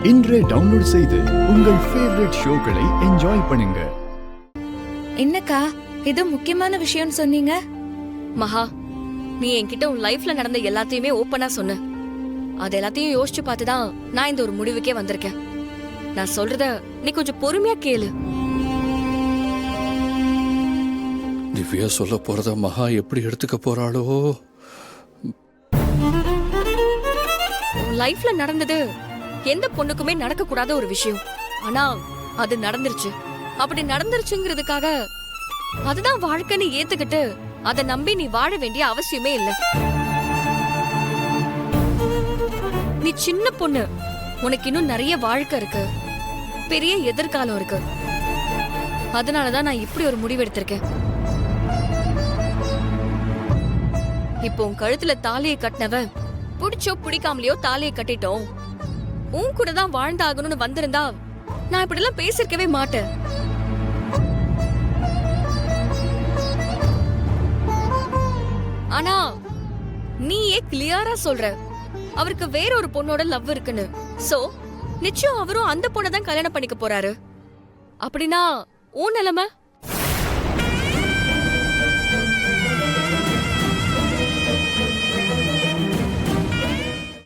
இன்றே டவுன்லோட் செய்து உங்கள் ஃபேவரட் ஷோக்களை என்ஜாய் பண்ணுங்க. என்னக்கா ஏதோ முக்கியமான விஷயம்னு சொன்னீங்க? மகா, நீ என்கிட்ட உன் லைஃப்ல நடந்த எல்லாத்தையுமே ஓப்பனா சொன்ன. அது எல்லாத்தையும் யோசிச்சு பார்த்துதான் நான் இந்த ஒரு முடிவுக்கே வந்திருக்கேன். நான் சொல்றத நீ கொஞ்சம் பொறுமையா கேளு. திவ்யா சொல்ல போறத மகா எப்படி எடுத்துக்க போறாளோ? லைஃப்ல நடந்தது எந்த பொண்ணுக்குமே நடக்க கூடாத ஒரு விஷயம். ஆனா அது நடந்துருச்சு. அப்படி நடந்துருச்சுங்கிறதுக்காக அதுதான் வாழ்க்கைன்னு ஏத்துக்கிட்டு அதை நம்பி நீ வாழ வேண்டிய அவசியமே இல்ல. நீ சின்ன பொண்ணு, உனக்கு இன்னும் நிறைய வாழ்க்கை இருக்கு, பெரிய எதிர்காலம் இருக்கு. அதனாலதான் நான் இப்படி ஒரு முடிவு எடுத்திருக்கேன். இப்போ உன் கழுத்துல தாலியை கட்டினவன் பிடிச்சோ பிடிக்காமலையோ தாலியை கட்டிட்டோம். உன் கூட தான் வாழ்ந்தாகணும்னு வந்திருந்தா நான் இப்படி எல்லாம் பேசிருக்கவே மாட்டேன். ஆனா நீயே கிளியரா சொல்ற அவருக்கு வேற ஒரு பொண்ணோட லவ் இருக்குன்னு. சோ நிச்சயம் அவரும் அந்த பொண்ணை தான் கல்யாணம் பண்ணிக்க போறாரு. அப்படின்னா உன் நிலைமை